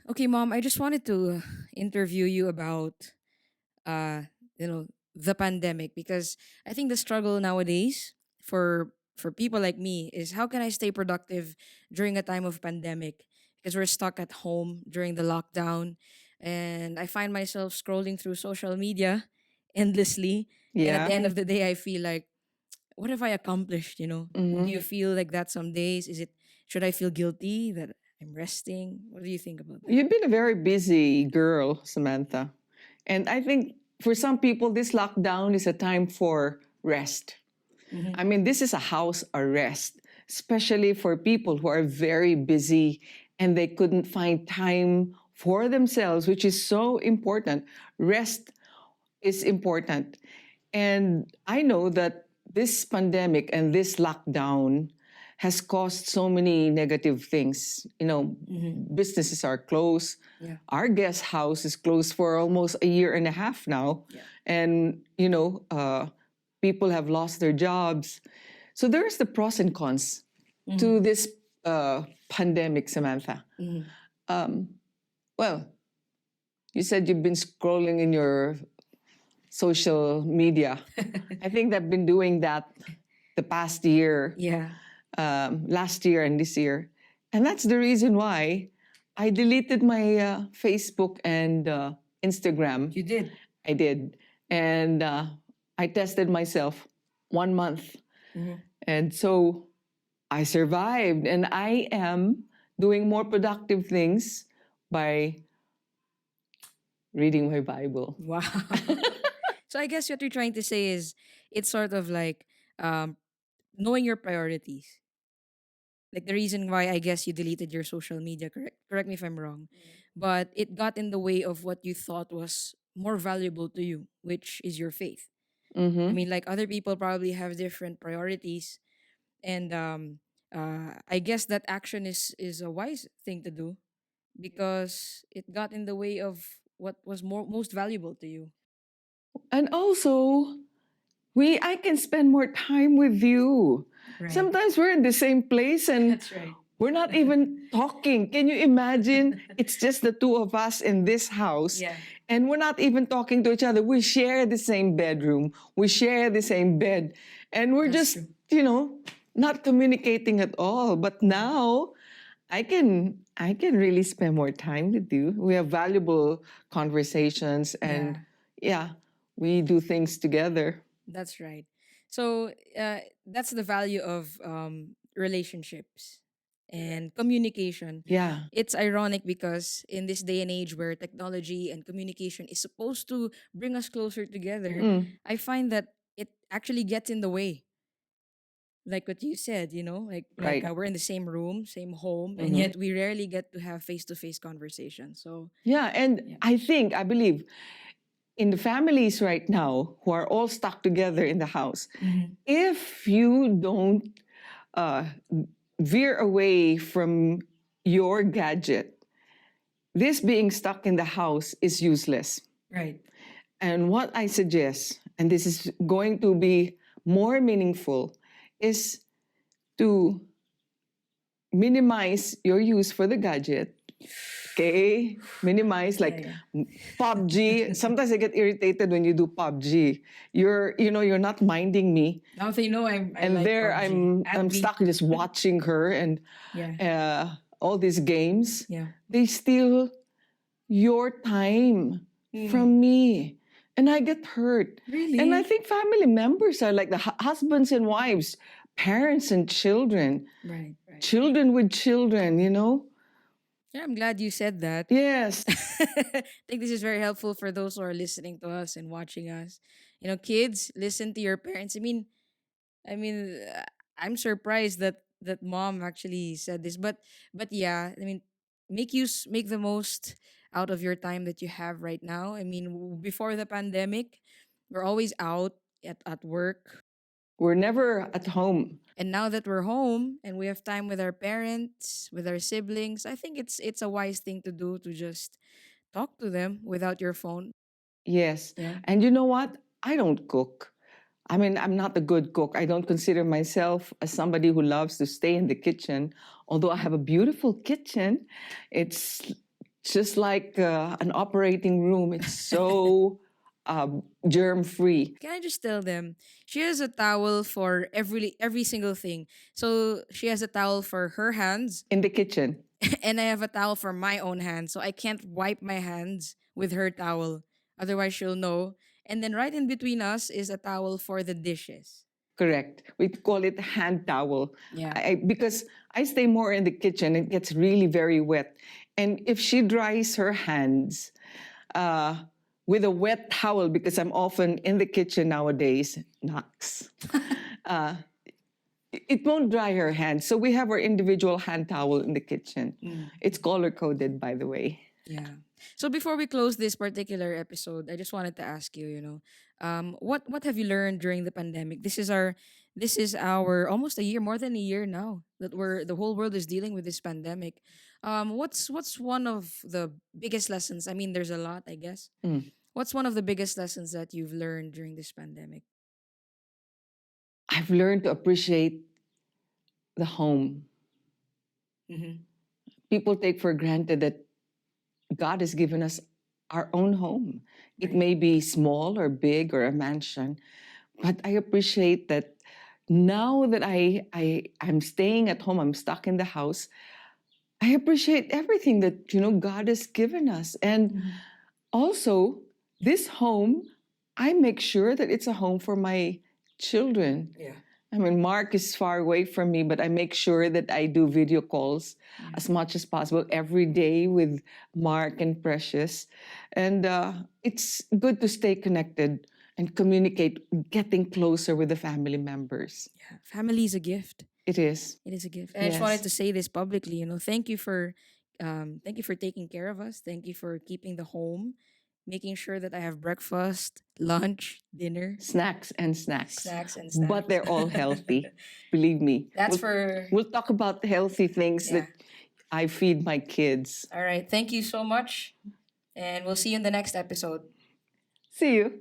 Okay, Mom, I just wanted to interview you about, uh, the pandemic because I think the struggle nowadays for people like me is how can I stay productive during a time of pandemic because we're stuck at home during the lockdown, and I find myself scrolling through social media endlessly, and at Yeah. the end of the day, I feel like, what have I accomplished? Do Hmm. you feel like that some days? Should I feel guilty that I'm resting? What do you think about that? You've been a very busy girl, Samantha. And I think for some people, this lockdown is a time for rest. Mm-hmm. I mean, this is a house arrest, especially for people who are very busy and they couldn't find time for themselves, which is so important. Rest is important. And I know that this pandemic and this lockdown has caused so many negative things. Mm-hmm. Businesses are closed. Yeah. Our guest house is closed for almost a year and a half now. Yeah. And, people have lost their jobs. So there's the pros and cons Mm-hmm. to this pandemic, Samantha. Mm-hmm. Um, well, you said you've been scrolling in your social media. I think I've been doing that the past year, Yeah. last year and this year. And that's the reason why I deleted my Facebook and Instagram. You did. I did. And I tested myself 1 month. Mm-hmm. And so I survived. And I am doing more productive things by reading my Bible. Wow. So I guess what you're trying to say is it's sort of like, um, knowing your priorities. Like the reason why I guess you deleted your social media. Correct me if I'm wrong, but it got in the way of what you thought was more valuable to you, which is your faith. I Mm-hmm. mean, like other people probably have different priorities, and I guess that action is a wise thing to do because it got in the way of what was most valuable to you. And also, I can spend more time with you. Right. Sometimes we're in the same place and That's right. we're not even talking. Can you imagine? It's just the two of us in this house Yeah, and we're not even talking to each other. We share the same bedroom, we share the same bed, and we're that's just, true. not communicating at all. But now I can really spend more time with you. We have valuable conversations Yeah, and yeah, we do things together. that's right. So that's the value of relationships and communication. Yeah. It's ironic because in this day and age where technology and communication is supposed to bring us closer together, Mm, I find that it actually gets in the way. Like what you said, right. we're in the same room, same home, and Hmm. yet we rarely get to have face to face conversations. So Yeah, and yeah. I believe in the families right now who are all stuck together in the house, Hmm. if you don't uh, veer away from your gadget, this being stuck in the house is useless. Right. And what I suggest, and this is going to be more meaningful, is to minimize your use for the gadget. Okay, minimize Yeah, like yeah. PUBG. Sometimes I get irritated when you do PUBG. You're not minding me, Now they know I and like there PUBG. I'm Add me. stuck just watching her and Yeah. all these games. Yeah. They steal your time Mm. from me, and I get hurt. And I Really? think family members are like the husbands and wives, parents and children, Right, right. children with children. Yeah, I'm glad you said that. Yes. I think this is very helpful for those who are listening to us and watching us. Kids, listen to your parents. I mean, I'm surprised that mom actually said this, but yeah, I mean, make the most out of your time that you have right now. I mean, before the pandemic, we're always out at work. We're never at home. And now that we're home and we have time with our parents, with our siblings, I think it's a wise thing to do to just talk to them without your phone. Yes. Yeah. And you know what? I don't cook. I mean, I'm not a good cook. I don't consider myself as somebody who loves to stay in the kitchen, although I have a beautiful kitchen. It's just like an operating room. It's so germ free Can I just tell them she has a towel for every single thing. So she has a towel for her hands, in the kitchen. and I have a towel for my own hands. So I can't wipe my hands with her towel. Otherwise she'll know. And then right in between us is a towel for the dishes. Correct. We call it hand towel. Yeah. Because I stay more in the kitchen, it gets really very wet. And if she dries her hands uh, with a wet towel, because I'm often in the kitchen nowadays, knocks, uh, it won't dry her hands. So we have our individual hand towel in the kitchen. Mm. It's color coded, by the way. Yeah. So before we close this particular episode, I just wanted to ask you, what have you learned during the pandemic? This is our almost a year, more than a year now that the whole world is dealing with this pandemic. What's one of the biggest lessons? I mean, there's a lot, I guess. Mm. What's one of the biggest lessons that you've learned during this pandemic? I've learned to appreciate the home. Mm-hmm. People take for granted that God has given us our own home. It Right. may be small or big or a mansion, but I appreciate that now that I'm staying at home, I'm stuck in the house. I appreciate everything that God has given us. And Mm-hmm. also, this home, I make sure that it's a home for my children. Yeah. I mean, Mark is far away from me, but I make sure that I do video calls as much as possible every day with Mark and Precious. And it's good to stay connected and communicate, getting closer with the family members. Yeah. Family is a gift. It is. It is a gift. And I just wanted Yes. to say this publicly, thank you for taking care of us. Thank you for keeping the home, making sure that I have breakfast, lunch, dinner, Snacks and snacks. snacks and But snacks. they're all healthy. Believe me. That's for We'll talk about the healthy things yeah. that I feed my kids. All right. Thank you so much. And we'll see you in the next episode. See you.